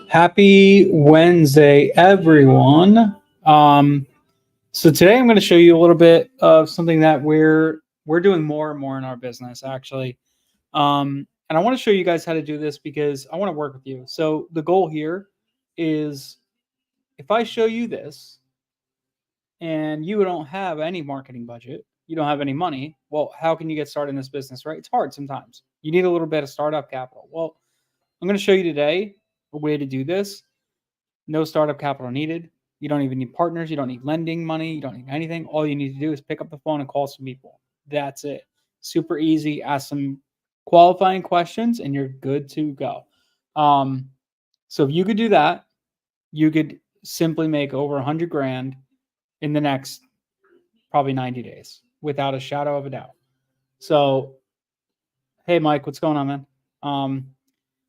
Happy Wednesday, everyone. So today I'm going to show you a little bit of something that we're doing more and more in our business, actually. And I want to show you guys how to do this because I want to work with you. So the goal here is if I show you this and you don't have any marketing budget, you don't have any money, well, how can you get started in this business, right? It's hard sometimes. You need a little bit of startup capital. Well, I'm going to show you today a way to do this. No startup capital needed. You don't even need partners. You don't need lending money. You don't need anything. All you need to do is pick up the phone and call some people. That's it. Super easy. Ask some qualifying questions and you're good to go. So if you could do that, you could simply make over 100 grand in the next probably 90 days without a shadow of a doubt. So, hey, Mike, what's going on, man?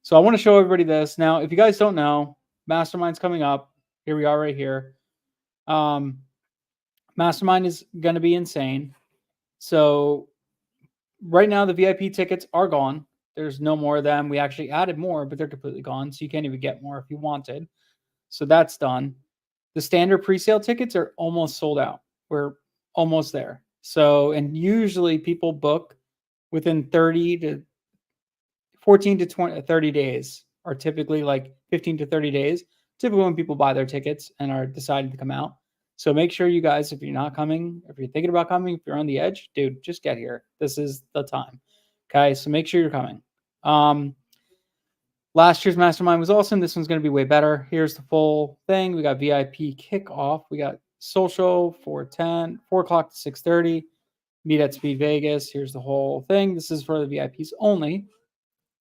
So I want to show everybody this. Now, if you guys don't know, Mastermind's coming up. Here we are right here. Mastermind is going to be insane. So right now, the VIP tickets are gone. There's no more of them. We actually added more, but they're completely gone. So you can't even get more if you wanted. So that's done. The standard presale tickets are almost sold out. We're almost there. So, and usually people book within 30 to 14 to 20, 30 days are typically like 15 to 30 days, typically when people buy their tickets and are deciding to come out. So make sure you guys, if you're not coming, if you're thinking about coming, if you're on the edge, dude, just get here. This is the time. Okay. So make sure you're coming. Last year's Mastermind was awesome. This one's going to be way better. Here's the full thing. We got VIP kickoff. We got social 4 o'clock to 6:30. Meet at Speed Vegas. Here's the whole thing. This is for the VIPs only.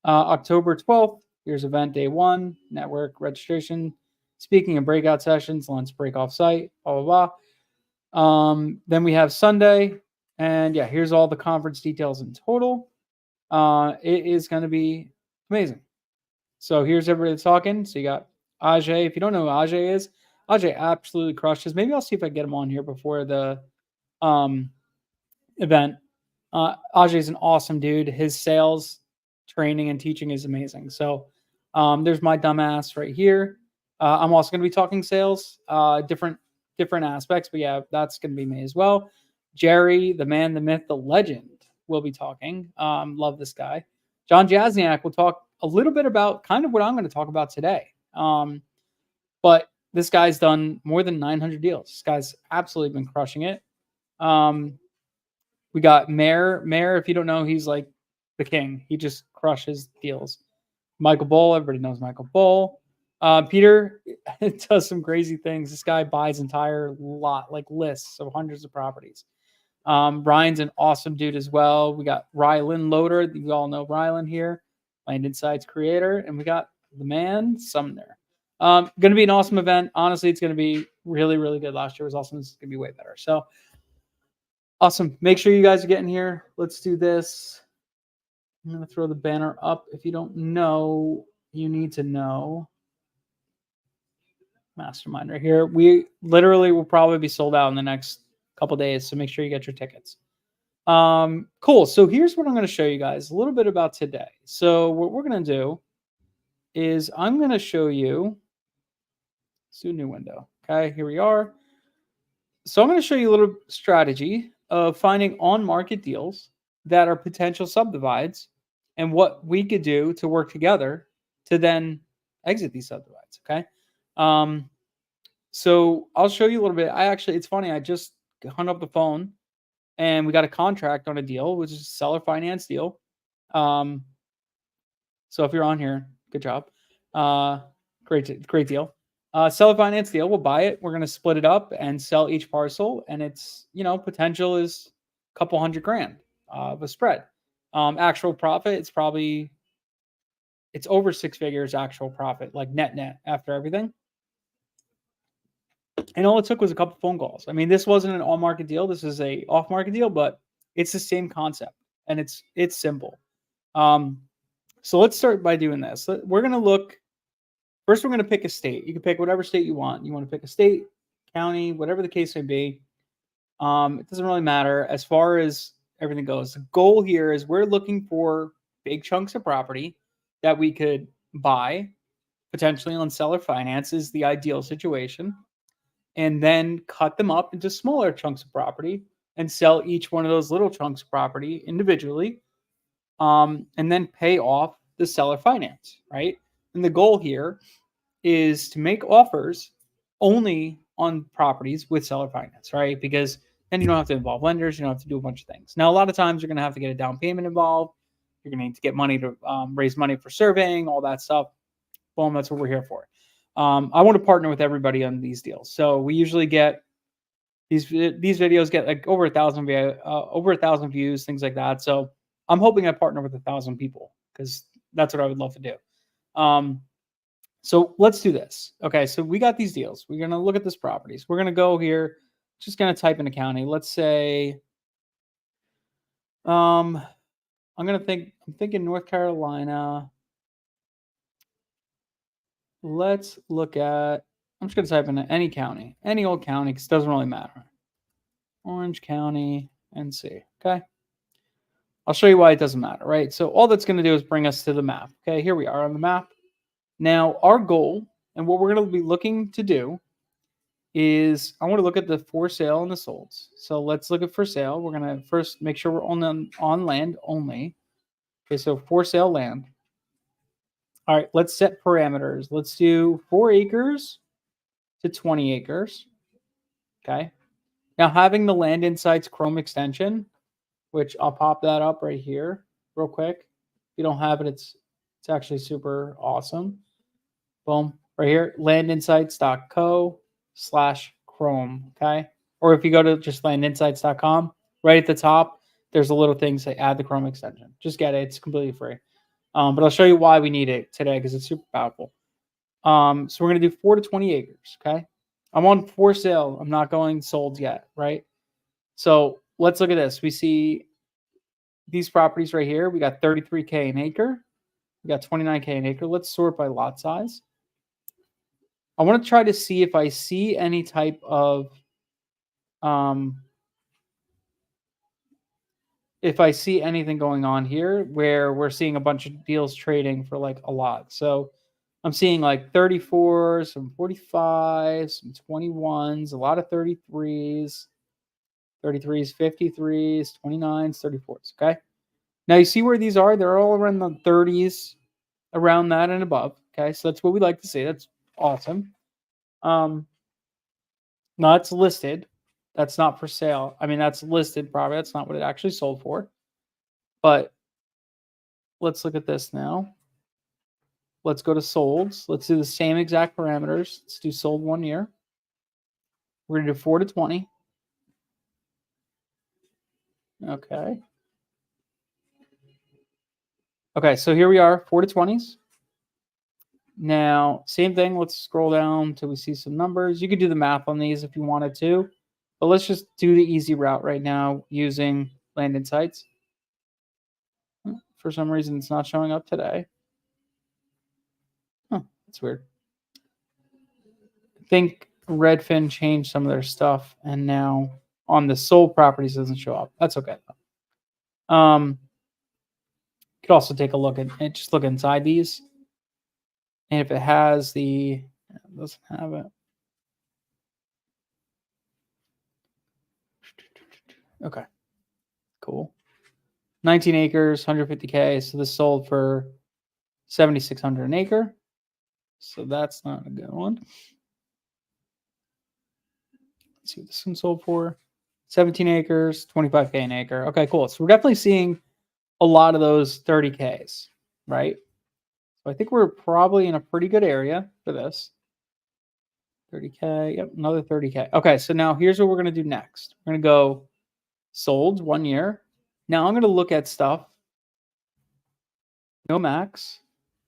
October 12th, here's event day 1, network registration, speaking and breakout sessions, lunch break off site, blah, blah, blah. Then we have Sunday, and yeah, here's all the conference details in total. It is going to be amazing. So here's everybody that's talking. So you got Ajay. If you don't know who Ajay is, Ajay absolutely crushes. Maybe I'll see if I get him on here before the event. Ajay is an awesome dude. His sales training and teaching is amazing. So there's my dumbass right here. I'm also going to be talking sales, different aspects, but yeah, that's going to be me as well. Jerry, the man, the myth, the legend, will be talking. Love this guy. John Jasniak will talk a little bit about kind of what I'm going to talk about today. But this guy's done more than 900 deals. This guy's absolutely been crushing it. We got Mayor. Mayor, if you don't know, he's like the king. He just crushes deals. Michael Bull, everybody knows Michael Bull. Peter does some crazy things. This guy buys entire lists of hundreds of properties. Ryan's an awesome dude as well. We got Rylan Loader. You all know Rylan here, Land Insights creator. And we got the man, Sumner. Going to be an awesome event. Honestly, it's going to be really, really good. Last year was awesome. This is going to be way better. So, awesome. Make sure you guys are getting here. Let's do this. I'm going to throw the banner up. If you don't know, you need to know. Mastermind right here. We literally will probably be sold out in the next couple days, so make sure you get your tickets. Cool. So here's what I'm going to show you guys a little bit about today. So what we're going to do is I'm going to show you. Let's do a new window. Okay, here we are. So I'm going to show you a little strategy of finding on-market deals that are potential subdivides and what we could do to work together to then exit these subdivides. Okay. So I'll show you a little bit. It's funny. I just hung up the phone and we got a contract on a deal, which is a seller finance deal. So if you're on here, good job. Great deal. Seller finance deal. We'll buy it. We're going to split it up and sell each parcel. And it's, potential is a couple $100 grand of a spread. Actual profit, it's over 6 figures actual profit, like net after everything. And all it took was a couple phone calls. I mean, this wasn't an on-market deal. This is a off-market deal, but it's the same concept and it's simple. So let's start by doing this. We're going to look. First, we're going to pick a state. You can pick whatever state you want. You want to pick a state, county, whatever the case may be. It doesn't really matter as far as everything goes. The goal here is we're looking for big chunks of property that we could buy potentially on seller finance is the ideal situation, and then cut them up into smaller chunks of property and sell each one of those little chunks of property individually, and then pay off the seller finance, right? And the goal here is to make offers only on properties with seller finance, right? Because then you don't have to involve lenders, you don't have to do a bunch of things. Now, a lot of times you're going to have to get a down payment involved. You're going to need to get money to raise money for surveying, all that stuff. Boom, that's what we're here for. I want to partner with everybody on these deals. So we usually get these videos get like over 1,000 views, things like that. So I'm hoping I partner with 1,000 people because that's what I would love to do. So let's do this. Okay, so we got these deals. We're gonna look at this properties. We're gonna go here. Just gonna type in a county. Let's say, I'm thinking North Carolina. Let's look at. I'm just gonna type in any county, any old county, because it doesn't really matter. Orange County, NC. Okay. I'll show you why it doesn't matter, right? So all that's going to do is bring us to the map. Okay, here we are on the map. Now, our goal and what we're going to be looking to do is I want to look at the for sale and the solds. So let's look at for sale. We're going to first make sure we're on land only. Okay, so for sale land. All right, let's set parameters. Let's do 4 acres to 20 acres. Okay. Now, having the Land Insights Chrome extension, which I'll pop that up right here real quick. If you don't have it, it's actually super awesome. Boom, right here, landinsights.co/Chrome, okay? Or if you go to just landinsights.com, right at the top, there's a little thing say add the Chrome extension. Just get it, it's completely free. But I'll show you why we need it today because it's super powerful. So we're gonna do 4 to 20 acres, okay? I'm on for sale. I'm not going sold yet, right? So let's look at this. We see these properties right here. We got 33K an acre. We got 29K an acre. Let's sort by lot size. I want to try to see if I see any type of if I see anything going on here where we're seeing a bunch of deals trading for like a lot. So I'm seeing like 34s, some 45s, some 21s, a lot of 33s, 53s, 29s, 34s. Okay. Now you see where these are? They're all around the 30s, around that and above. Okay. So that's what we like to see. That's awesome. No, it's listed. That's not for sale. I mean, that's listed probably. That's not what it actually sold for. But let's look at this now. Let's go to solds. Let's do the same exact parameters. Let's do sold 1 year. We're going to do 4 to 20. Okay. Okay, so here we are, 4 to 20s. Now, same thing. Let's scroll down until we see some numbers. You could do the math on these if you wanted to. But let's just do the easy route right now using Land Insights. For some reason, it's not showing up today. Huh, that's weird. I think Redfin changed some of their stuff, and now on the sold properties doesn't show up. That's okay. You could also take a look at it. Just look inside these, and if it has it doesn't have it. Okay, cool. 19 acres, 150K. So this sold for 7,600 an acre. So that's not a good one. Let's see what this one sold for. 17 acres, 25K an acre. Okay, cool. So we're definitely seeing a lot of those 30Ks, right? So I think we're probably in a pretty good area for this. 30K, yep, another 30K. Okay, so now here's what we're going to do next. We're going to go sold 1 year. Now I'm going to look at stuff, no max,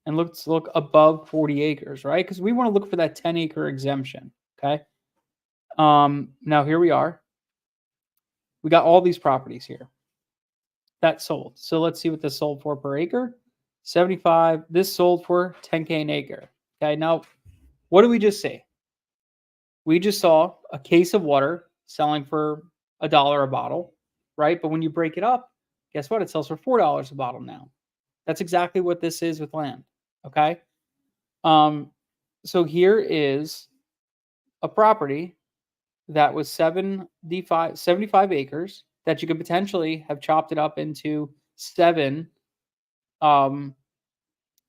and let's look above 40 acres, right? Because we want to look for that 10-acre exemption, okay? Now here we are. We got all these properties here that sold. So let's see what this sold for per acre. 75. This sold for 10K an acre. Okay, now what did we just see? We just saw a case of water selling for $1 a bottle, right? But when you break it up, guess what? It sells for $4 a bottle now. That's exactly what this is with land. Okay. So here is a property that was 75 acres that you could potentially have chopped it up into seven, um,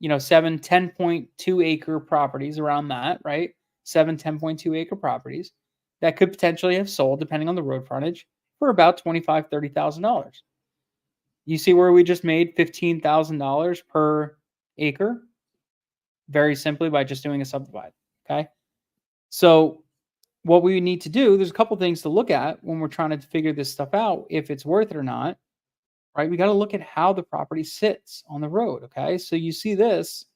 10.2 acre properties around that, right? 10.2 acre properties that could potentially have sold, depending on the road frontage, for about $25,000, $30,000. You see where we just made $15,000 per acre, very simply by just doing a subdivide. Okay. So what we need to do, there's a couple things to look at when we're trying to figure this stuff out, if it's worth it or not, right? We got to look at how the property sits on the road. Okay. So you see this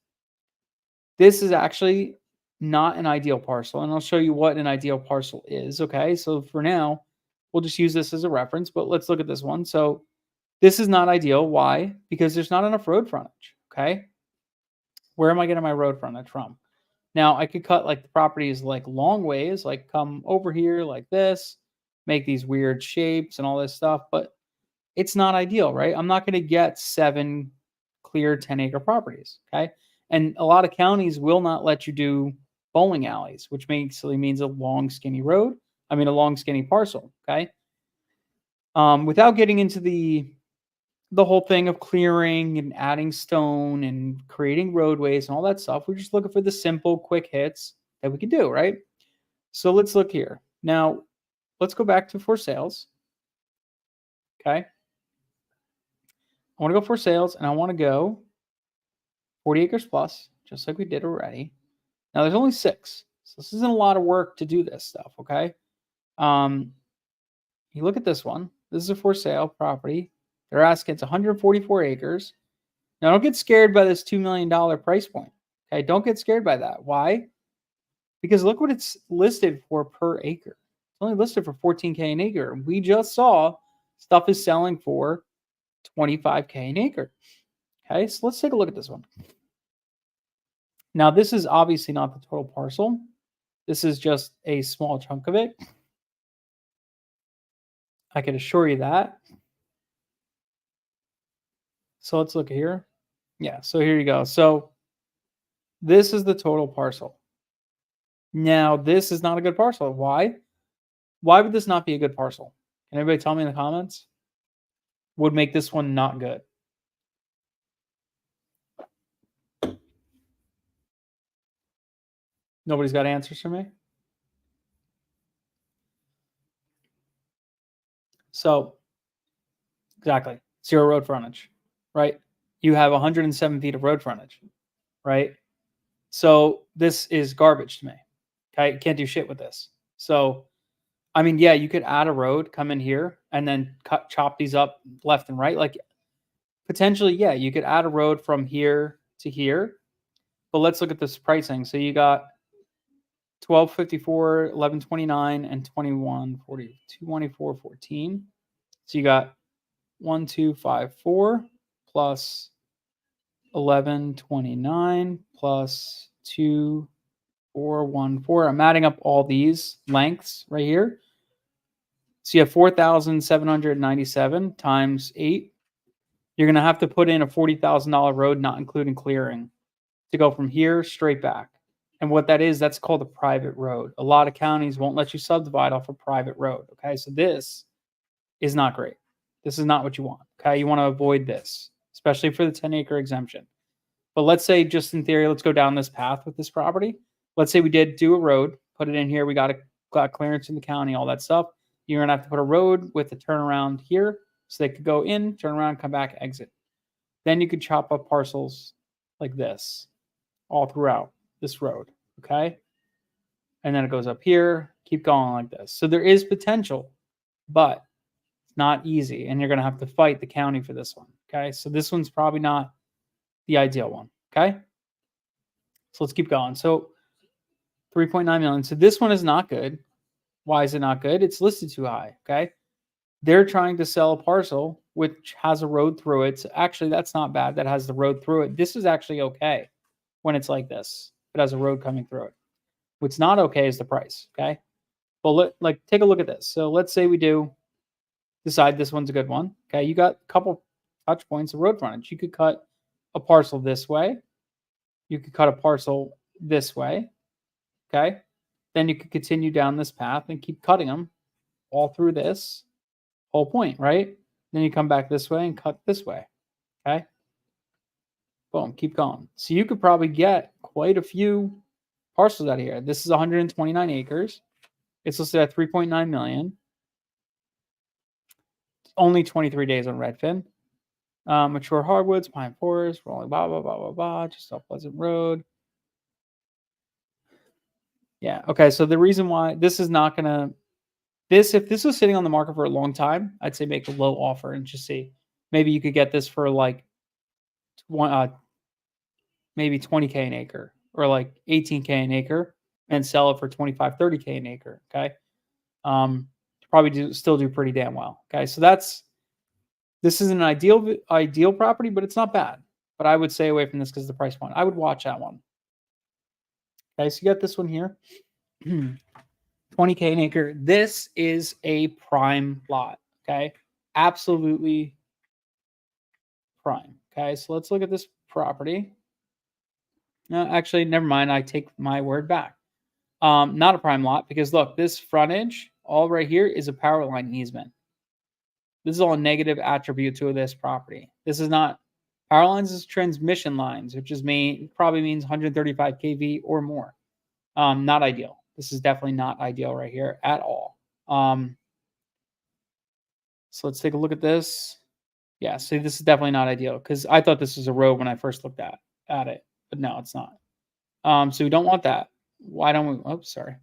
is actually not an ideal parcel. And I'll show you what an ideal parcel is. Okay. So for now, we'll just use this as a reference, but let's look at this one. So this is not ideal. Why? Because there's not enough road frontage. Okay. Where am I getting my road frontage from? Now I could cut like the properties like long ways, like come over here like this, make these weird shapes and all this stuff, but it's not ideal, right? I'm not going to get 7 clear 10-acre properties. Okay. And a lot of counties will not let you do bowling alleys, which basically means a long, skinny road. I mean, a long, skinny parcel. Okay. Without getting into the whole thing of clearing and adding stone and creating roadways and all that stuff, we're just looking for the simple, quick hits that we can do, right? So let's look here. Now, let's go back to for sales. Okay. I want to go for sales and I want to go 40 acres plus, just like we did already. Now there's only 6. So this isn't a lot of work to do this stuff, okay? You look at this one. This is a for sale property. They're asking it's 144 acres. Now don't get scared by this $2 million price point. Okay, don't get scared by that. Why? Because look what it's listed for per acre. It's only listed for 14K an acre. We just saw stuff is selling for 25K an acre. Okay, so let's take a look at this one. Now, this is obviously not the total parcel. This is just a small chunk of it. I can assure you that. So let's look here. Yeah, so here you go. So this is the total parcel. Now, this is not a good parcel. Why? Why would this not be a good parcel? Can anybody tell me in the comments? Would make this one not good. Nobody's got answers for me? So, exactly. 0 road frontage, right? You have 107 feet of road frontage, right? So this is garbage to me. Okay, can't do shit with this. So, I mean, yeah, you could add a road, come in here, and then chop these up left and right. Like potentially, yeah, you could add a road from here to here. But let's look at this pricing. So you got 1254, 1129, and 2140, 224.14. So you got 1254 plus 1129 plus 2414. I'm adding up all these lengths right here. So you have 4,797 times 8. You're going to have to put in a $40,000 road, not including clearing, to go from here straight back. And what that is, that's called a private road. A lot of counties won't let you subdivide off a private road. Okay, so this is not great. This is not what you want. Okay, you want to avoid this, especially for the 10-acre exemption. But let's say, just in theory, let's go down this path with this property. Let's say we did do a road, put it in here. We got clearance in the county, all that stuff. You're going to have to put a road with a turnaround here so they could go in, turn around, come back, exit. Then you could chop up parcels like this all throughout this road, okay? And then it goes up here, keep going like this. So there is potential, but it's not easy, and you're going to have to fight the county for this one, okay? So this one's probably not the ideal one, okay? So let's keep going. So 3.9 million. So this one is not good. Why is it not good? It's listed too high, okay? They're trying to sell a parcel which has a road through it. So actually, that's not bad. That has the road through it. This is actually okay when it's like this. It has a road coming through it. What's not okay is the price, okay? Well, take a look at this. So let's say we do decide this one's a good one, okay? You got a couple touch points of road frontage. You could cut a parcel this way. You could cut a parcel this way. Okay. Then you could continue down this path and keep cutting them all through this whole point, right? Then you come back this way and cut this way. Okay. Boom, keep going. So you could probably get quite a few parcels out of here. This is 129 acres. It's listed at 3.9 million. Only 23 days on Redfin. Mature hardwoods, pine forest, rolling blah blah blah blah blah. Just off Pleasant Road. Yeah. Okay. So the reason why this is not gonna if this was sitting on the market for a long time, I'd say make a low offer and just see. Maybe you could get this for like maybe 20K an acre or like 18K an acre and sell it for 25, 30K an acre. Okay. Probably still do pretty damn well. Okay. So this is an ideal property, but it's not bad. But I would stay away from this because of the price point. I would watch that one. Okay. So you got this one here. 20K an acre. This is a prime lot. Okay. Absolutely prime. Okay. So let's look at this property. No, actually, never mind. I take my word back. Not a prime lot because look, this frontage, all right here is a power line easement. This is all a negative attribute to this property. This is not power lines is transmission lines, which is probably means 135 kV or more. Not ideal. This is definitely not ideal right here at all. So let's take a look at this. Yeah, see, this is definitely not ideal because I thought this was a road when I first looked at it, but no, it's not. So we don't want that. Why don't we? Oh, sorry.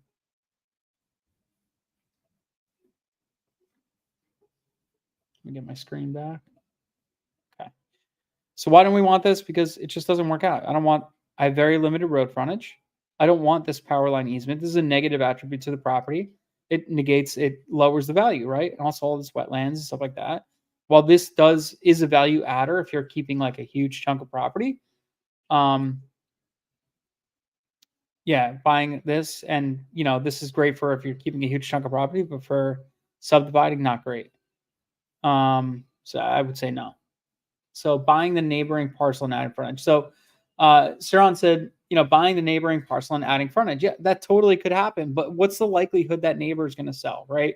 Let me get my screen back. Okay. So why don't we want this? Because it just doesn't work out. I have very limited road frontage. I don't want this power line easement. This is a negative attribute to the property. It lowers the value, right? And also all this wetlands and stuff like that. While this is a value adder if you're keeping like a huge chunk of property. Yeah, buying this and this is great for if you're keeping a huge chunk of property, but for subdividing, not great. So I would say no. So buying the neighboring parcel and adding frontage. So Saran said, buying the neighboring parcel and adding frontage. Yeah, that totally could happen. But what's the likelihood that neighbor is going to sell, right?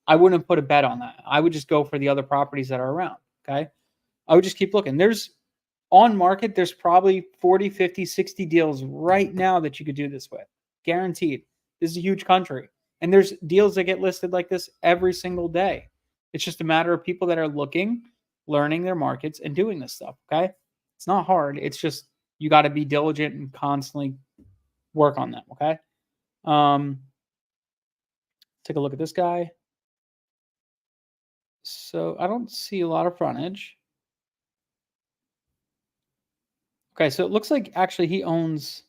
I wouldn't put a bet on that. I would just go for the other properties that are around. Okay. I would just keep looking. There's probably 40, 50, 60 deals right now that you could do this with. Guaranteed. This is a huge country. And there's deals that get listed like this every single day. It's just a matter of people that are looking, learning their markets, and doing this stuff. Okay. It's not hard. It's just you got to be diligent and constantly work on them. Okay. Take a look at this guy. So I don't see a lot of frontage. Okay, so it looks like actually he owns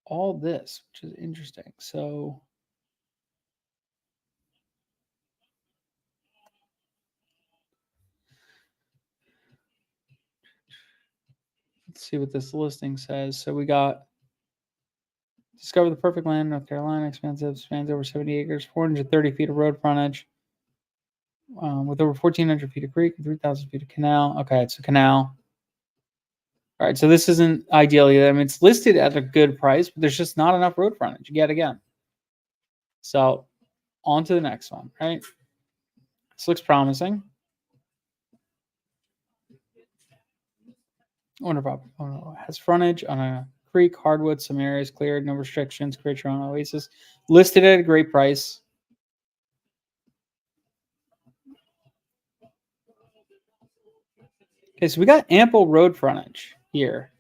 all this, which is interesting. So let's see what this listing says. So we got discover the perfect land, North Carolina, spans over 70 acres, 430 feet of road frontage, with over 1,400 feet of creek and 3,000 feet of canal. Okay, it's a canal. All right, so this isn't ideal either. I mean, it's listed at a good price, but there's just not enough road frontage yet again. So on to the next one, right? This looks promising. Owner property has frontage on a creek, hardwood, some areas cleared, no restrictions, create your own oasis. Listed at a great price. Okay, so we got ample road frontage here.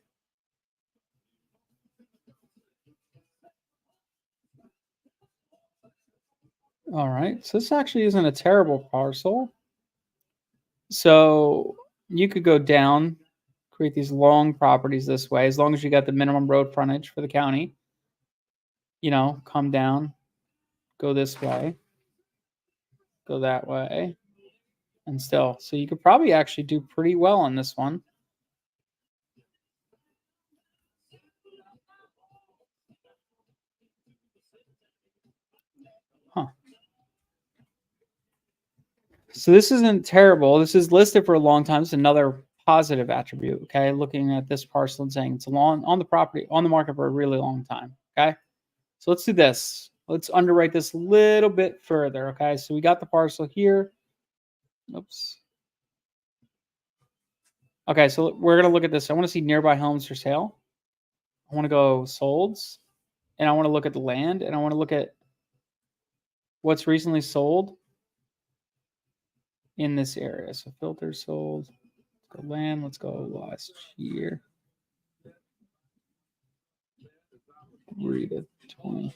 All right, so this actually isn't a terrible parcel. So you could go down, create these long properties this way, as long as you got the minimum road frontage for the county. Come down, go this way, go that way, and still. So you could probably actually do pretty well on this one. Huh. So this isn't terrible. This is listed for a long time. It's another positive attribute. Okay, looking at this parcel and saying it's on the market for a really long time. Okay, so let's do this. Let's underwrite this a little bit further. Okay, so we got the parcel here. Oops. Okay, so we're gonna look at this. I want to see nearby homes for sale. I want to go solds, and I want to look at the land, and I want to look at what's recently sold in this area. So filter sold. Let's go land. Let's go last year. 3 to 20.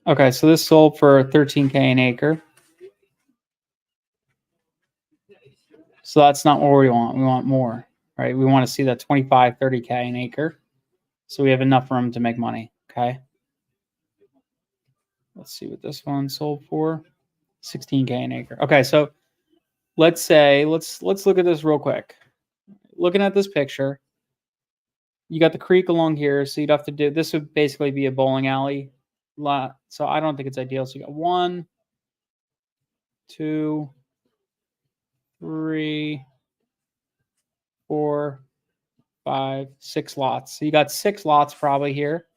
Okay, so this sold for $13K an acre. So that's not what we want. We want more, right? We want to see that 25, 30K an acre. So we have enough room to make money. Okay. Let's see what this one sold for. 16K an acre. Okay, so let's say let's look at this real quick. Looking at this picture, you got the creek along here, so you'd have to do this would basically be a bowling alley lot. So I don't think it's ideal. So you got 1, 2, 3, 4, 5, 6 lots. So you got 6 lots probably here.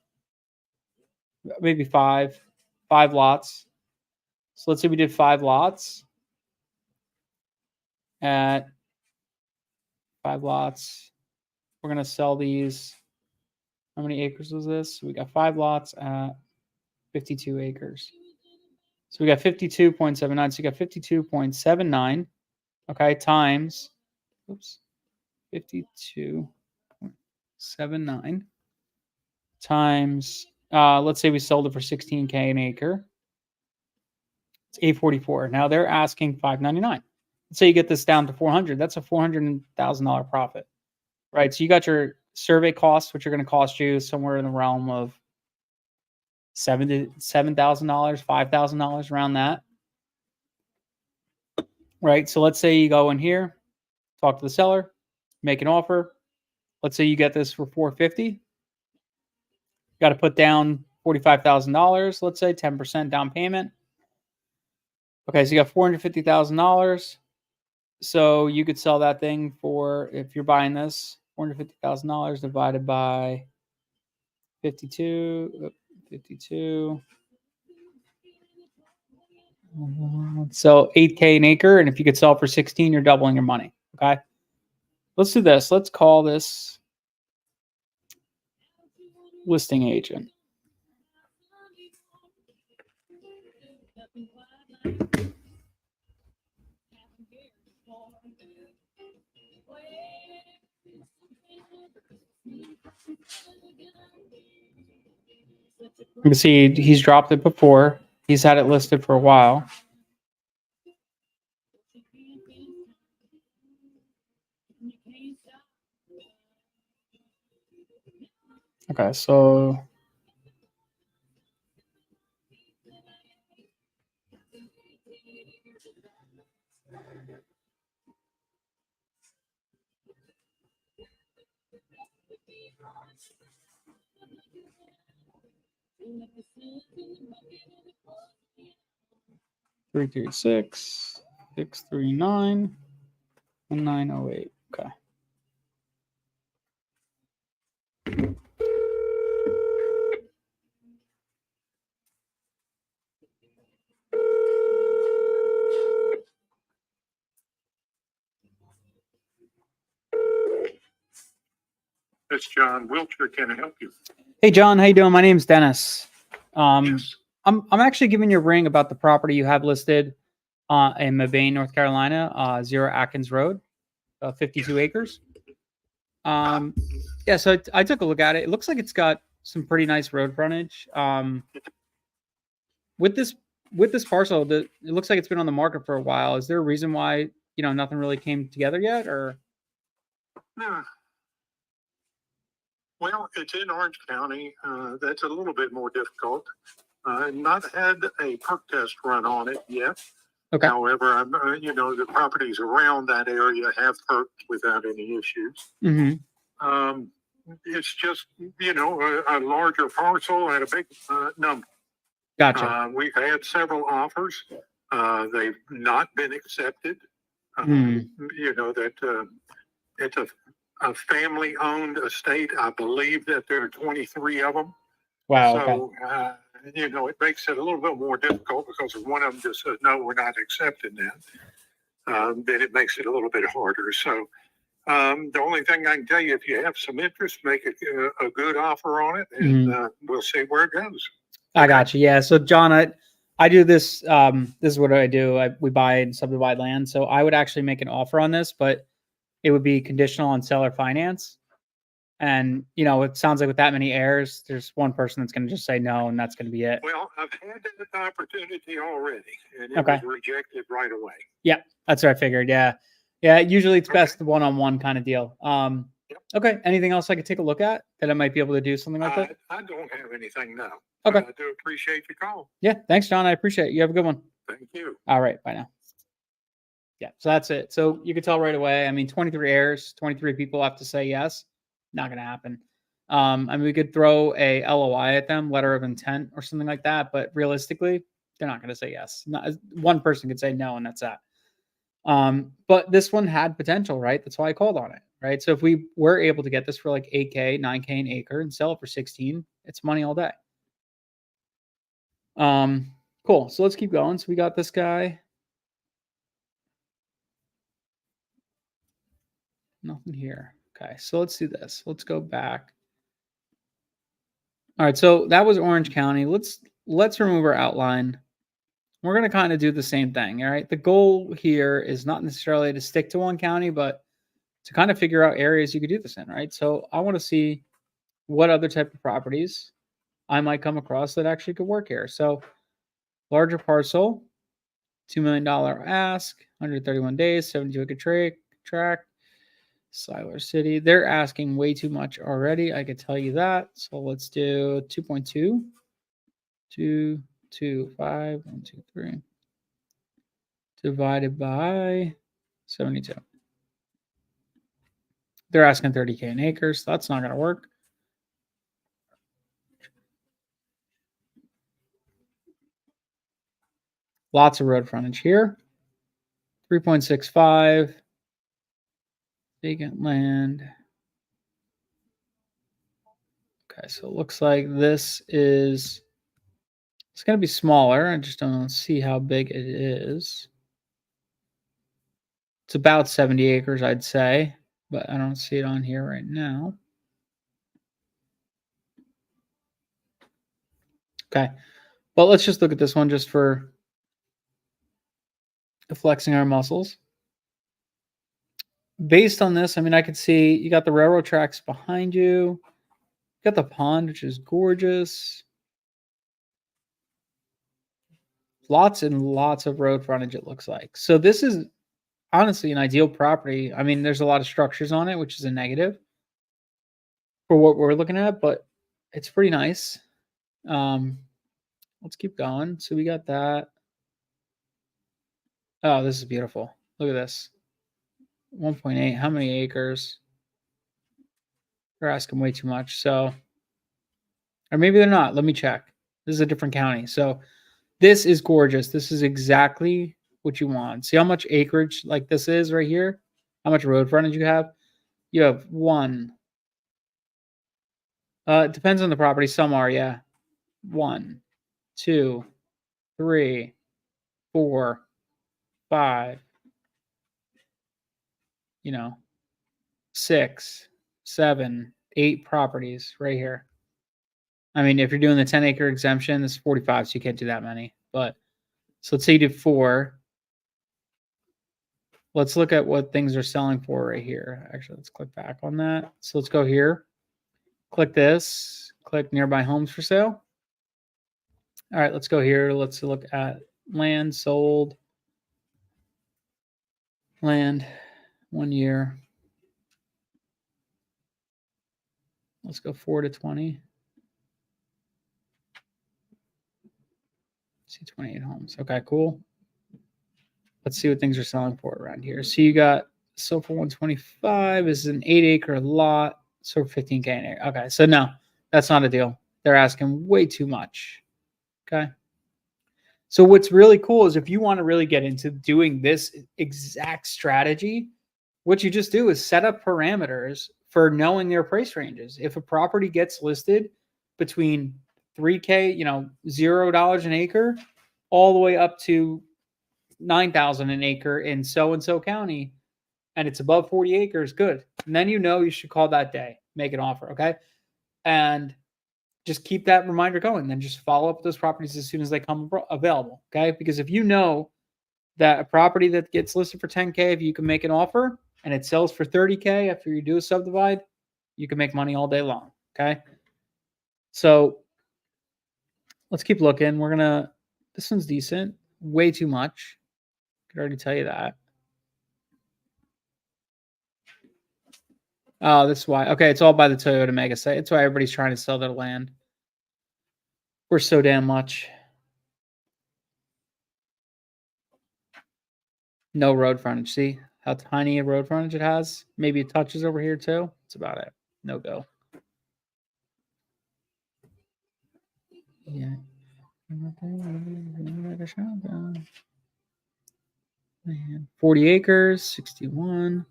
Maybe 5 lots. So let's say we did 5 lots at 5 lots. We're going to sell these. How many acres was this? We got 5 lots at 52 acres. So we got 52.79. So you got 52.79. Okay, times, oops, 52.79 times, let's say we sold it for 16K an acre. It's 844. Now they're asking 599. Let's say you get this down to 400. That's a $400,000 profit, right? So you got your survey costs, which are going to cost you somewhere in the realm of $7,000, $5,000, around that, right? So let's say you go in here, talk to the seller, make an offer. Let's say you get this for 450. Got to put down $45,000. Let's say 10% down payment. Okay, so you got $450,000. So you could sell that thing for, if you're buying this, $450,000 divided by 52. So 8K an acre, and if you could sell for 16, you're doubling your money. Okay, let's do this. Let's call this listing agent. You can see he's dropped it before. He's had it listed for a while. Okay, so three, 6, 639, 1908. Okay. It's John Wiltshire. Can I help you? Hey, John, how you doing? My name's Dennis. Yes. I'm actually giving you a ring about the property you have listed in Mabane, North Carolina, 0 Atkins Road, 52 acres. Yeah, so I took a look at it. It looks like it's got some pretty nice road frontage. With this parcel, it looks like it's been on the market for a while. Is there a reason why nothing really came together yet, or? Yeah. Well, it's in Orange County. That's a little bit more difficult. Not had a perk test run on it yet. Okay. However, the properties around that area have perked without any issues. Mm-hmm. It's just, a larger parcel at a big number. Gotcha. We've had several offers. They've not been accepted. That it's a family-owned estate. I believe that there are 23 of them. Wow. So, it makes it a little bit more difficult because if one of them just says, no, we're not accepting that, then it makes it a little bit harder. So, the only thing I can tell you, if you have some interest, make a good offer on it, and we'll see where it goes. I got you. Yeah. So, John, I do this. This is what I do. We buy and subdivide land. So I would actually make an offer on this, but it would be conditional on seller finance. And, it sounds like with that many heirs, there's one person that's going to just say no, and that's going to be it. Well, I've had that opportunity already, and it Okay. was rejected right away. Yeah, that's what I figured. Yeah. Yeah. Usually it's best the one-on-one kind of deal. Okay. Anything else I could take a look at that I might be able to do something like that? I don't have anything now. Okay. I do appreciate the call. Yeah. Thanks, John. I appreciate it. You have a good one. Thank you. All right. Bye now. Yeah. So that's it. So you could tell right away. I mean, 23 heirs, 23 people have to say yes. Not going to happen. We could throw a LOI at them, letter of intent or something like that. But realistically, they're not going to say yes. One person could say no, and that's that. But this one had potential, right? That's why I called on it, right? So if we were able to get this for like 8K, 9K an acre and sell it for 16, it's money all day. Cool. So let's keep going. So we got this guy. Nothing here. Okay. So let's do this. Let's go back. All right. So that was Orange County. Let's remove our outline. We're going to kind of do the same thing. All right. The goal here is not necessarily to stick to one county, but to kind of figure out areas you could do this in, right? So I want to see what other type of properties I might come across that actually could work here. So larger parcel, $2 million ask, 131 days, 72 acre tract, Siler City. They're asking way too much already. I could tell you that. So let's do 2.2, 2, 2, 5, 1, 2, 3, divided by 72. They're asking 30K an acre, so that's not going to work. Lots of road frontage here. 3.65. Vacant land. Okay, so it looks like this is, it's going to be smaller. I just don't see how big it is. It's about 70 acres, I'd say, but I don't see it on here right now. Okay, well, let's just look at this one just for flexing our muscles. Based on this, I could see you got the railroad tracks behind you. You got the pond, which is gorgeous. Lots and lots of road frontage, it looks like. So this is honestly an ideal property. There's a lot of structures on it, which is a negative for what we're looking at, but it's pretty nice. Let's keep going. So we got that. Oh, this is beautiful. Look at this. 1.8. How many acres? They're asking way too much. So, or maybe they're not. Let me check. This is a different county. So this is gorgeous. This is exactly what you want. See how much acreage like this is right here? How much road frontage you have? You have one. It depends on the property. Some are, yeah. 1, 2, 3, 4, 5. 6, 7, 8 properties right here. If you're doing the 10-acre exemption, this is 45, so you can't do that many. But so let's say you do 4. Let's look at what things are selling for right here. Actually, let's click back on that. So let's go here. Click this. Click nearby homes for sale. All right, let's go here. Let's look at land sold. Land 1 year. Let's go 4 to 20. See 28 homes. Okay, cool. Let's see what things are selling for around here. So you got sold for 125. This is an 8-acre lot. So 15K an acre. Okay, so no, that's not a deal. They're asking way too much. Okay. So what's really cool is if you want to really get into doing this exact strategy, what you just do is set up parameters for knowing their price ranges. If a property gets listed between 3K, $0 an acre, all the way up to 9,000 an acre in so and so county, and it's above 40 acres, good. And then you should call that day, make an offer, okay? And just keep that reminder going. Then just follow up with those properties as soon as they come available, okay? Because if you know that a property that gets listed for 10K, if you can make an offer and it sells for 30K after you do a subdivide, you can make money all day long, okay? So let's keep looking. This one's decent. Way too much. I can already tell you that. Oh, this is why. Okay, it's all by the Toyota Mega site. It's why everybody's trying to sell their land. We're so damn much. No road frontage. See how tiny a road frontage it has? Maybe it touches over here too. That's about it. No go. Yeah. 40 acres, 61.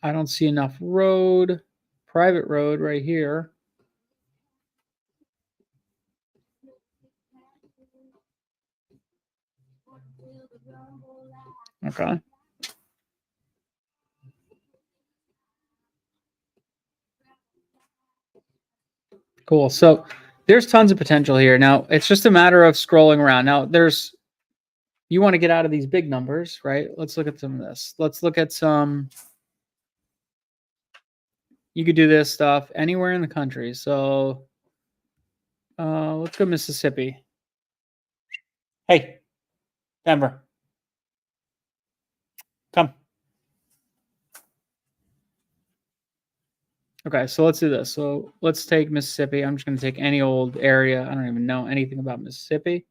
I don't see enough road, private road right here. Okay. Cool. So there's tons of potential here. Now, it's just a matter of scrolling around. Now, you want to get out of these big numbers, right? Let's look at some of this. Let's look at some. You could do this stuff anywhere in the country. So let's go Mississippi. Hey, Denver. Come. Okay, so let's do this. So let's take Mississippi. I'm just going to take any old area. I don't even know anything about Mississippi.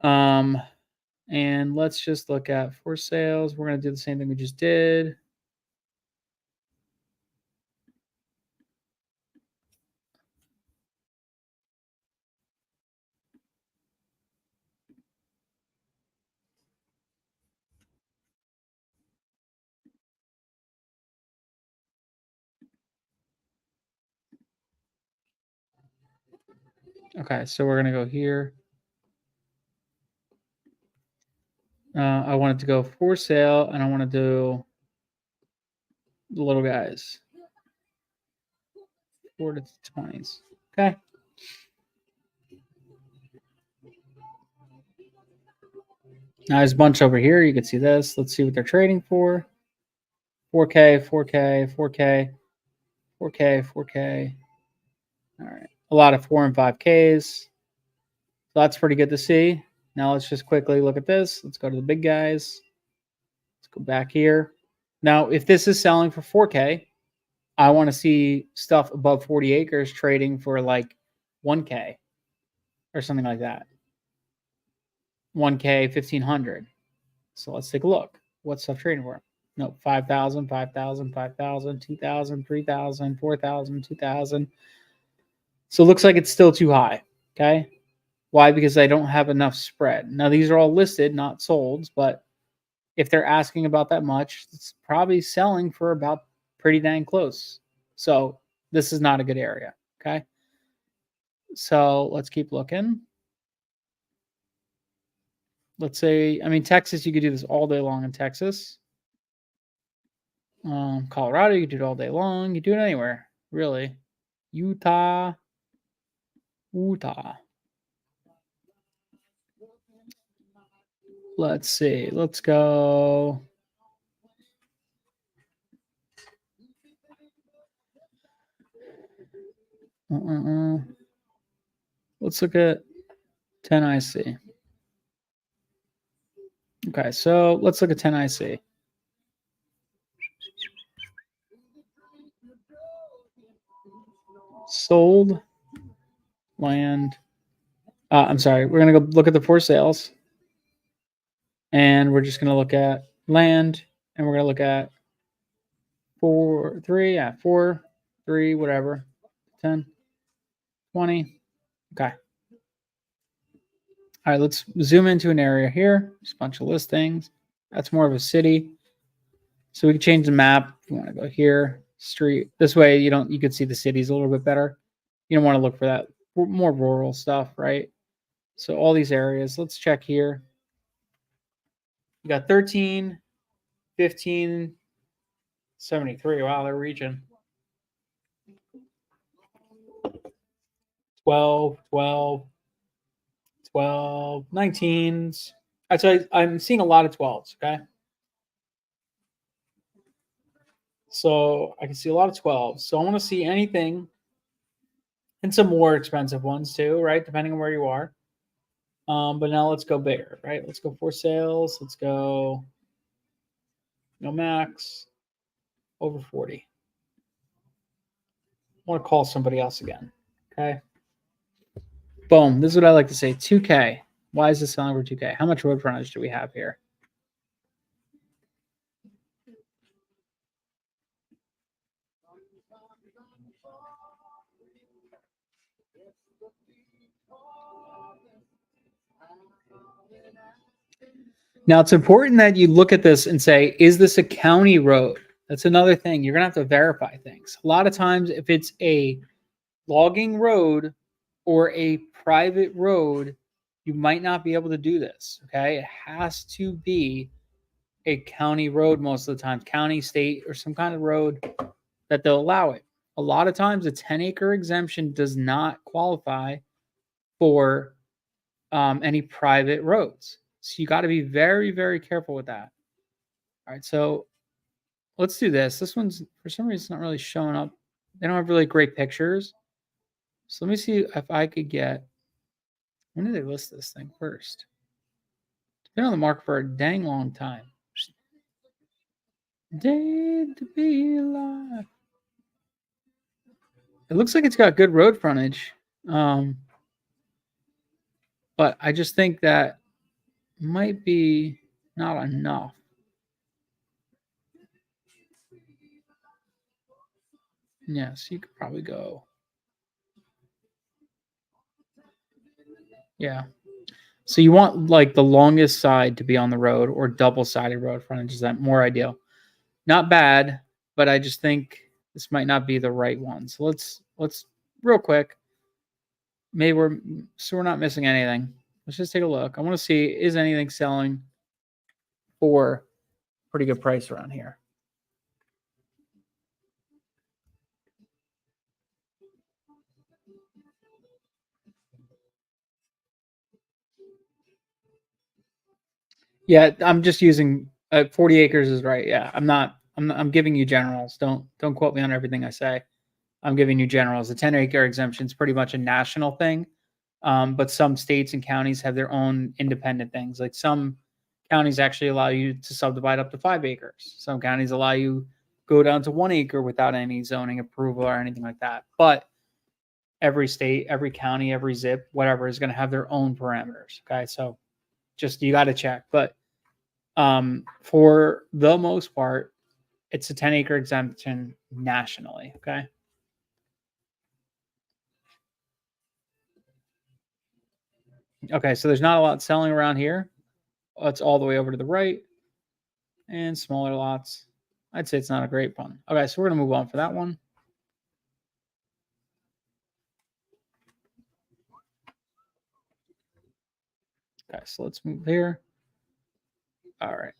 And let's just look at for sales. We're going to do the same thing we just did. Okay, so we're going to go here. I want it to go for sale, and I want to do the little guys. 4 to 20s. Okay. Now there's a bunch over here. You can see this. Let's see what they're trading for. 4K, 4K, 4K, 4K, 4K. All right. A lot of 4 and 5Ks. So that's pretty good to see. Now let's just quickly look at this. Let's go to the big guys. Let's go back here. Now, if this is selling for 4K, I want to see stuff above 40 acres trading for like 1K or something like that. 1K, 1,500. So let's take a look. What's stuff trading for? No, 5,000, 5,000, 5,000, 2,000, 3,000, 4,000, 2,000. So it looks like it's still too high. Okay. Why? Because I don't have enough spread. Now, these are all listed, not sold, but if they're asking about that much, it's probably selling for about pretty dang close. So this is not a good area. Okay. So let's keep looking. Let's say, Texas, you could do this all day long in Texas. Colorado, you could do it all day long. You do it anywhere, really. Utah. Let's see. Let's go. Let's look at 10 IC. Okay, so let's look at 10 IC. Sold land. I'm sorry. We're going to go look at the for sales. And we're just going to look at land. And we're going to look at 4, 3, yeah, 4, 3, whatever, 10, 20. Okay. All right, let's zoom into an area here. Just a bunch of listings. That's more of a city. So we can change the map. If you want to go here, street. This way you could see the cities a little bit better. You don't want to look for that more rural stuff, right? So all these areas, let's check here. You got 13, 15, 73. Wow, their region. 12, 12, 12, 19s. I'm seeing a lot of 12s, okay? So I can see a lot of 12s. So I want to see anything and some more expensive ones too, right? Depending on where you are. But now let's go bigger, right? Let's go for sales. Let's go max over 40. I want to call somebody else again. Okay. Boom. This is what I like to say. 2K. Why is this selling for 2K? How much road frontage do we have here? Now, it's important that you look at this and say, is this a county road? That's another thing. You're going to have to verify things. A lot of times, if it's a logging road or a private road, you might not be able to do this. Okay. It has to be a county road most of the time, county, state, or some kind of road that they'll allow it. A lot of times, a 10-acre exemption does not qualify for any private roads. So you got to be very, very careful with that. All right, so let's do this. This one's, for some reason, not really showing up. They don't have really great pictures. So let me see if I could get, when did they list this thing first? It's been on the market for a dang long time. Day to be alive. It looks like it's got good road frontage. But I just think that might be not enough. Yes, you could probably go. Yeah. So you want like the longest side to be on the road or double-sided road frontage. Is that more ideal? Not bad, but I just think this might not be the right one. So let's real quick. Maybe we're not missing anything. Let's just take a look. I want to see, is anything selling for pretty good price around here? Yeah, I'm just using 40 acres is right. Yeah, I'm giving you generals. Don't quote me on everything I say. I'm giving you generals. The 10-acre exemption is pretty much a national thing, but some states and counties have their own independent things. Like some counties actually allow you to subdivide up to 5 acres. Some counties allow you go down to 1 acre without any zoning approval or anything like that. But every state, every county, every zip, whatever, is going to have their own parameters. Okay, so just you got to check. But for the most part, it's a 10-acre exemption nationally. Okay. Okay, so there's not a lot selling around here. It's all the way over to the right and smaller lots. I'd say it's not a great one. Okay, so we're going to move on for that one. Okay, so let's move here. All right.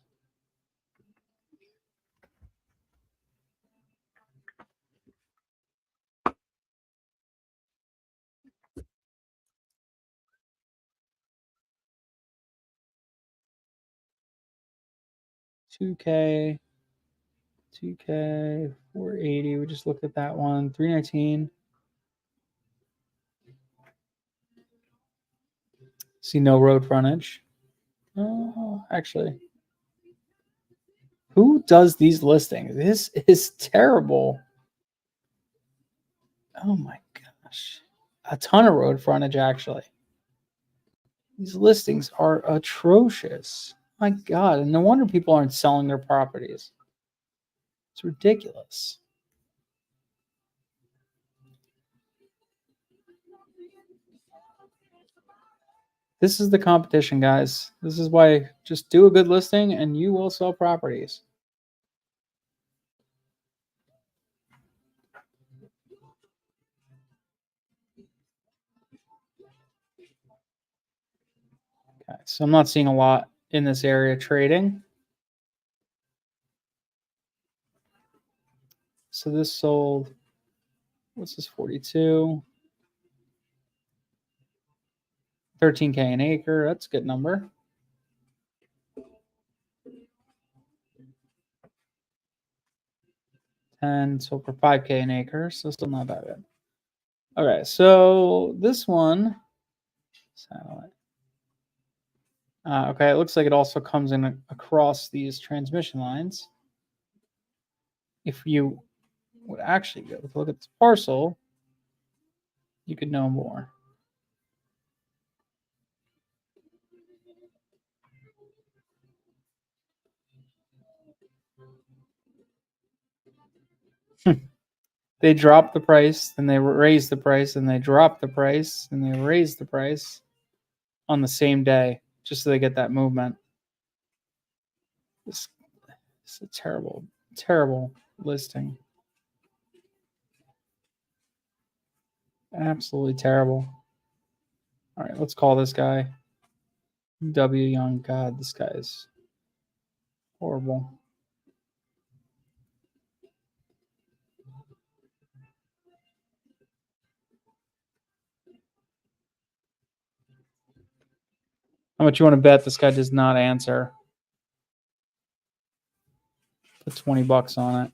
$2K, 480. We just looked at that one. 319. See no road frontage. Oh, actually, who does these listings? This is terrible. Oh my gosh. A ton of road frontage, actually. These listings are atrocious. My God. And no wonder people aren't selling their properties. It's ridiculous. This is the competition, guys. This is why just do a good listing and you will sell properties. Okay, so I'm not seeing a lot in this area trading. So this sold, what's this, 42? 13K an acre, that's a good number. And sold for 5K an acre, so still not that good. Okay, so this one, satellite. Okay, it looks like it also comes in across these transmission lines. If you would actually go look at this parcel, you could know more. They drop the price, then they raise the price, and they drop the price, and they raise the price on the same day, just so they get that movement. It's a terrible, terrible listing. Absolutely terrible. All right, let's call this guy W. Young. God, this guy is horrible. How much you want to bet this guy does not answer? Put $20 on it.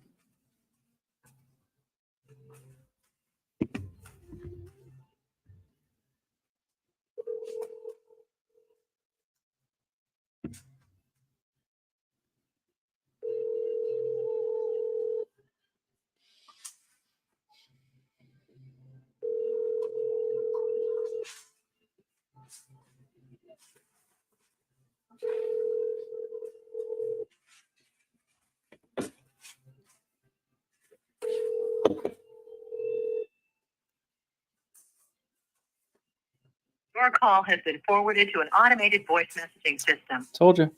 Your call has been forwarded to an automated voice messaging system. Told you.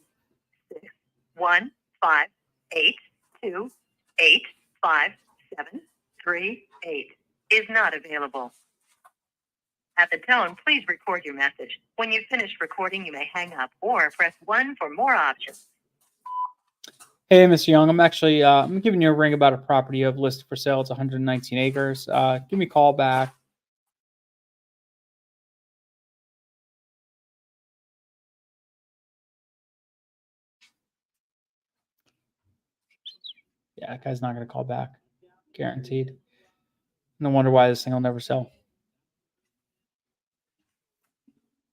61582857338 is not available. At the tone, please record your message. When you've finished recording, you may hang up or press 1 for more options. Hey, Mr. Young, I'm actually I'm giving you a ring about a property you have listed for sale. It's 119 acres. Give me a call back. Yeah, that guy's not going to call back. Guaranteed. No wonder why this thing will never sell.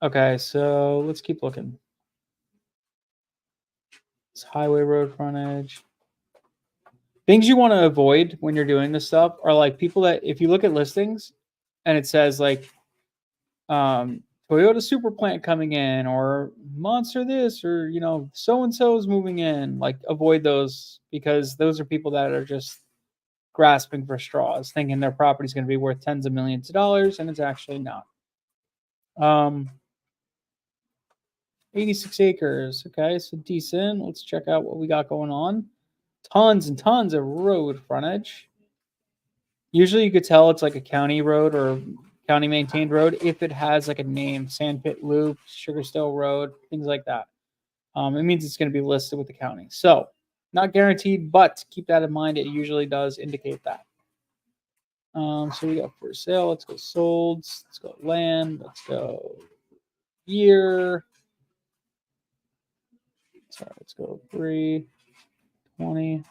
Okay, so let's keep looking. It's highway road frontage. Things you want to avoid when you're doing this stuff are like people that, if you look at listings and it says like Toyota super plant coming in or monster this or, you know, so-and-so is moving in, like avoid those because those are people that are just grasping for straws, thinking their property is going to be worth tens of millions of dollars and it's actually not. 86 acres. Okay, so decent. Let's check out what we got going on. Tons and tons of road frontage. Usually you could tell it's like a county road or county maintained road if it has like a name, Sandpit Loop, Sugarstill Road, things like that. It means it's going to be listed with the county. So not guaranteed, but keep that in mind. It usually does indicate that. So we got for sale. Let's go solds. Let's go land. Let's go year. Sorry, let's go 320.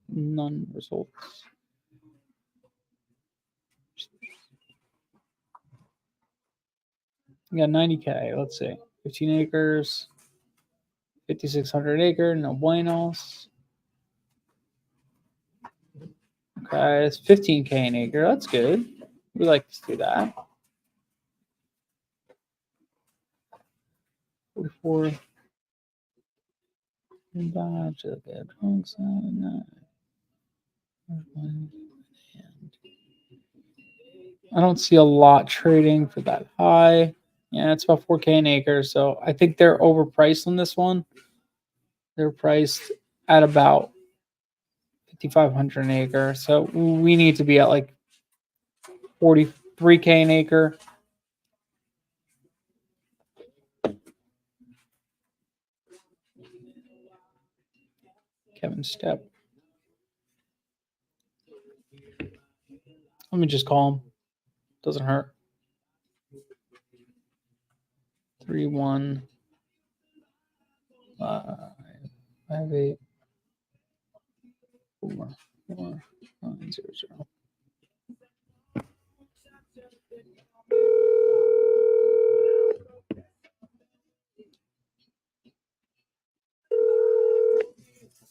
None results. We got 90K. Let's see. 15 acres. 5,600 acre. No buenos. Okay, it's 15K an acre. That's good. We like to do that. 44. I don't see a lot trading for that high. Yeah, it's about 4K an acre. So I think they're overpriced on this one. They're priced at about 5,500 an acre. So we need to be at like 43K an acre. Kevin Stepp. Let me just call him. Doesn't hurt. 3-1. 5-8. 4-4-9-0-0.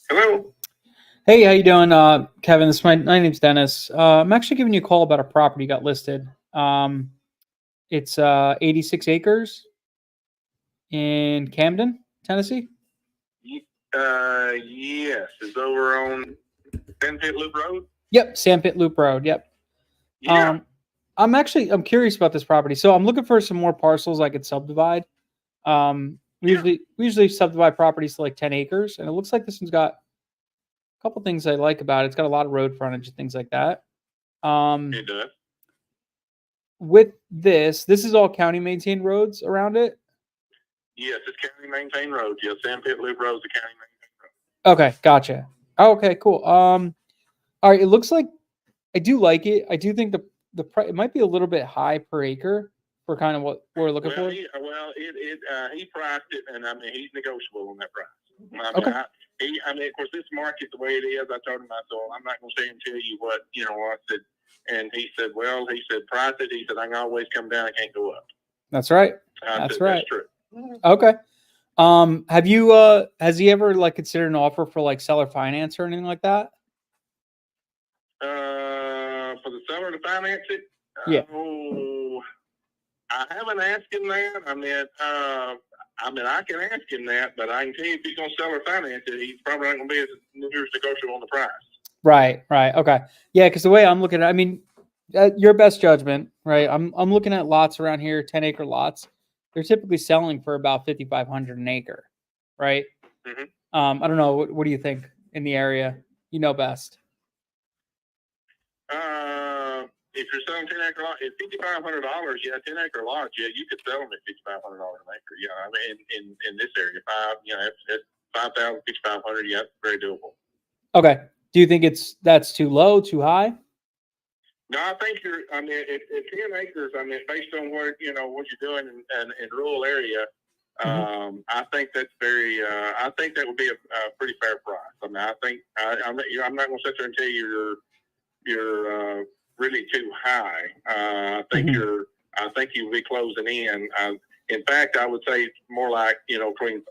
Hello. Hey, how you doing, Kevin? My name's Dennis. I'm actually giving you a call about a property you got listed. It's 86 acres in Camden, Tennessee. Yes, it's over on Sandpit Loop Road. Yep, Sandpit Loop Road. Yep. Yeah. I'm curious about this property. So I'm looking for some more parcels I could subdivide. We usually subdivide properties to like 10 acres, and it looks like this one's got a couple things I like about it. It's got a lot of road frontage and things like that. It does. With this is all county maintained roads around it. Yes, it's county maintained roads. Yes, Sandpit Loop Road is a county maintained road. Okay, gotcha. Oh, okay, cool. All right. It looks like I do like it. I do think the price it might be a little bit high per acre for kind of what we're looking for. He priced it, and I mean he's negotiable on that price. Okay. Of course, this market the way it is. I told him I'm not going to say and tell you what I said, and he said, price it. He said I can always come down. I can't go up. That's right. That's right. That's true. Okay. Have you has he ever like considered an offer for like seller finance or anything like that? For the seller to finance it? Yeah. I haven't asked him that. I can ask him that, but I can tell you if he's going to sell or finance it, he's probably not going to be as negotiable on the price. Right. Okay. Yeah, because the way I'm looking at it, I mean, your best judgment, right? I'm looking at lots around here, 10-acre lots. They're typically selling for about $5,500 an acre, right? Mm-hmm. I don't know. What do you think in the area? You know best. If you're selling 10-acre lot, at $5,500, yeah, 10-acre lots, yeah, you could sell them at $5,500 an acre. Yeah, I mean, in this area, it's 5,000, 5,500. Yeah, very doable. Okay. Do you think that's too low, too high? No, I think at 10 acres, based on what you're doing in rural area, Mm-hmm. I think that's I think that would be a pretty fair price. I think I'm not going to sit there and tell you you're really too high. I think Mm-hmm. I think you'll be closing in. In fact, I would say it's more like between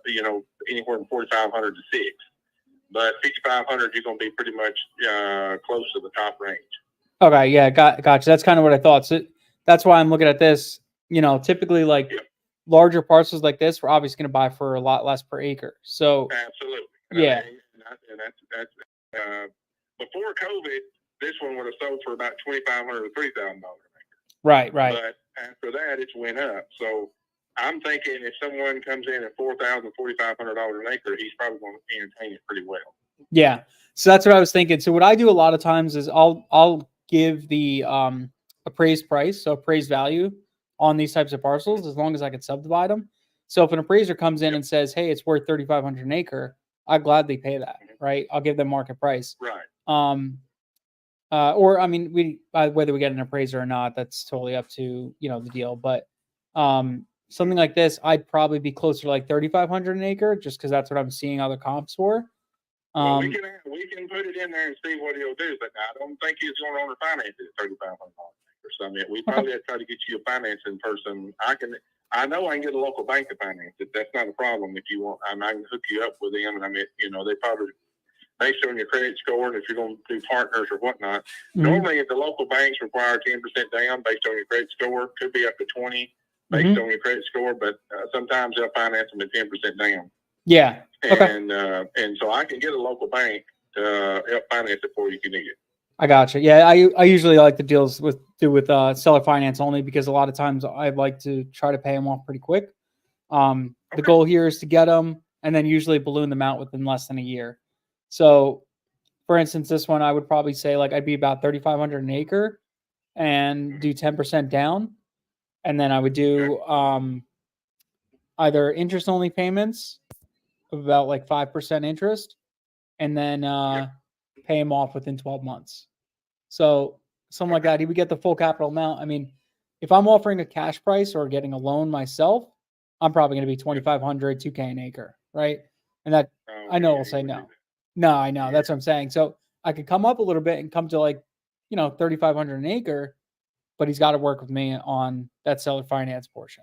anywhere from 4,500 to 6. But 5,500, you're going to be pretty much close to the top range. Okay, yeah, gotcha. That's kind of what I thought. So that's why I'm looking at this. Typically like larger parcels like this, we're obviously going to buy for a lot less per acre. So absolutely, yeah. And that's before COVID, this one would have sold for about $2,500 to $3,000 an acre. Right. But after that, it's went up. So I'm thinking if someone comes in at $4,000, $4,500 an acre, he's probably going to entertain it pretty well. Yeah. So that's what I was thinking. So what I do a lot of times is I'll give the appraised price, so appraised value on these types of parcels, as long as I can subdivide them. So if an appraiser comes in and says, "Hey, it's worth $3,500 an acre," I gladly pay that. Right. I'll give them market price. Right. Or I mean, whether we get an appraiser or not, that's totally up to the deal. But something like this, I'd probably be closer to like $3,500 an acre, just because that's what I'm seeing other comps for. Well, we can put it in there and see what he'll do, but I don't think he's going to owner finance it at $3,500 an acre. So we probably have to try to get you a financing person. I know I can get a local bank to finance it. That's not a problem if you want. I can hook you up with them, and they probably, based on your credit score, and if you're going to do partners or whatnot. Mm-hmm. Normally, if the local banks require 10% down based on your credit score, could be up to 20 based on your credit score, but sometimes they'll finance them at 10% down. Yeah. Okay. And so I can get a local bank to help finance it for you if you need it. I gotcha. Yeah, I usually like the deals with seller finance only because a lot of times I like to try to pay them off pretty quick. The goal here is to get them and then usually balloon them out within less than a year. So, for instance, this one I would probably say like I'd be about 3,500 an acre and do 10% down, and then I would do either interest only payments of about like 5% interest, and then pay him off within 12 months. So something like that, he would get the full capital amount. I mean, if I'm offering a cash price or getting a loan myself, I'm probably going to be 2,500, 2K an acre, right? And that I know will say no. No, I know. That's what I'm saying. So I could come up a little bit and come to like, 3,500 an acre, but he's got to work with me on that seller finance portion.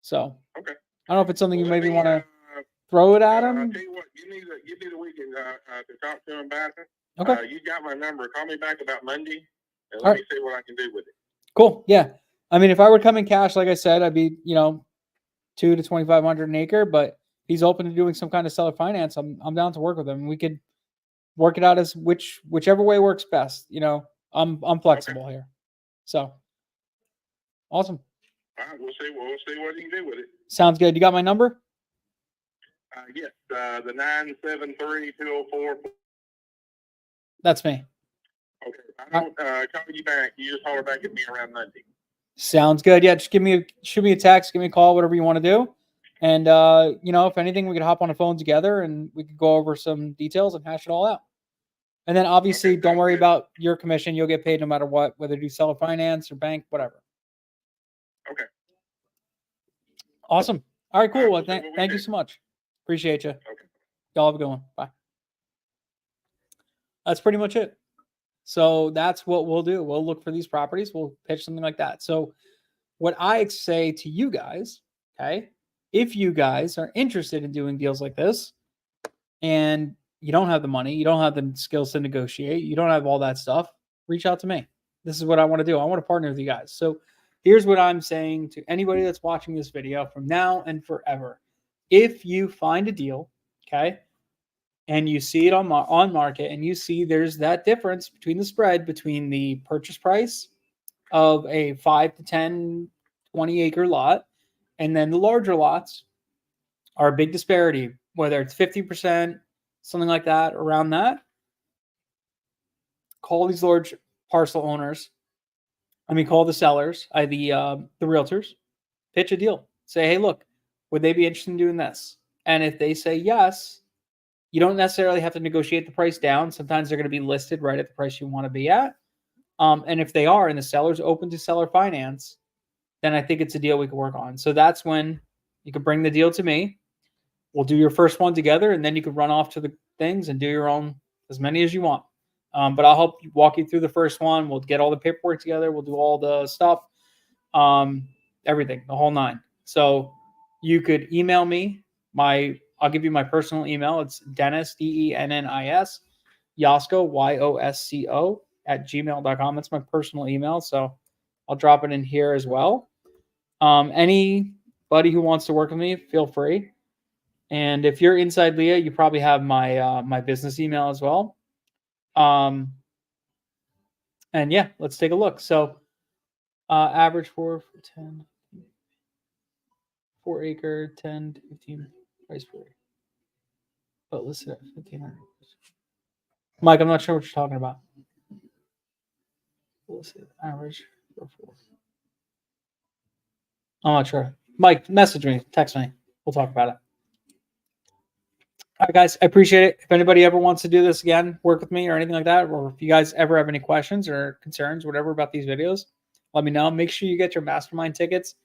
So I don't know if it's something you maybe want to throw it at him. I'll tell you what, give me the weekend to talk to him about it. Okay. You got my number. Call me back about Monday and let me see what I can do with it. Cool. Yeah. I mean, if I were to come in cash, like I said, I'd be, 2 to 2,500 an acre, but he's open to doing some kind of seller finance. I'm down to work with him. We could work it out as whichever way works best. I'm flexible here. So awesome. All right, we'll see what you can do with it. Sounds good. You got my number? Yes, the 973-204. That's me. Okay. I don't call you back. You just holler back at me around Monday. Sounds good. Yeah, just shoot me a text, give me a call, whatever you want to do. And if anything, we could hop on a phone together and we could go over some details and hash it all out. And then obviously don't worry about your commission. You'll get paid no matter what, whether you do seller finance or bank, whatever. Okay. Awesome. All right, cool. Well, thank you so much. Appreciate you. Okay. Y'all have a good one. Bye. That's pretty much it. So that's what we'll do. We'll look for these properties. We'll pitch something like that. So what I say to you guys, okay, if you guys are interested in doing deals like this and you don't have the money, you don't have the skills to negotiate, you don't have all that stuff, reach out to me. This is what I want to do. I want to partner with you guys. So here's what I'm saying to anybody that's watching this video from now and forever. If you find a deal, okay, and you see it on market and you see there's that difference between the spread between the purchase price of a 5 to 10, 20 acre lot, and then the larger lots are a big disparity, whether it's 50%, something like that, around that. Call these large parcel owners. Call the sellers, the realtors, pitch a deal. Say, hey, look, would they be interested in doing this? And if they say yes, you don't necessarily have to negotiate the price down. Sometimes they're going to be listed right at the price you want to be at. And if they are, and the seller's open to seller finance, then I think it's a deal we can work on. So that's when you can bring the deal to me. We'll do your first one together, and then you can run off to the things and do your own, as many as you want. But I'll help walk you through the first one. We'll get all the paperwork together. We'll do all the stuff, everything, the whole nine. So you could email me. I'll give you my personal email. It's Dennis, DENNIS, Yosco, YOSCO, @gmail.com. That's my personal email. So I'll drop it in here as well. Anybody who wants to work with me, feel free. And if you're inside Leah, you probably have my my business email as well. And yeah, let's take a look. So average for 10, 4 acre, 10 to 15 price per acre. But listen at 1,500. Mike, I'm not sure what you're talking about. Let's see, average for 4. I'm not sure. Mike, message me, text me. We'll talk about it. All right, guys, I appreciate it. If anybody ever wants to do this again, work with me or anything like that, or if you guys ever have any questions or concerns, whatever about these videos, let me know. Make sure you get your Mastermind tickets.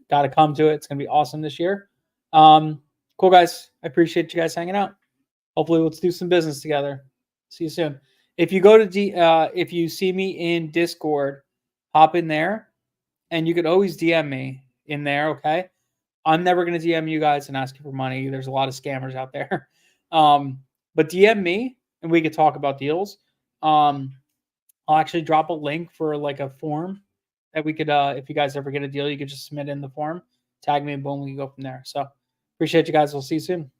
Got to come to it. It's going to be awesome this year. Cool, guys. I appreciate you guys hanging out. Hopefully, let's do some business together. See you soon. If you go to if you see me in Discord, hop in there, and you could always DM me in there. Okay, I'm never going to DM you guys and ask you for money. There's a lot of scammers out there, but DM me and we could talk about deals. I'll actually drop a link for like a form that we could, if you guys ever get a deal, you could just submit in the form, tag me, and boom, we can go from there. So Appreciate you guys. We'll see you soon.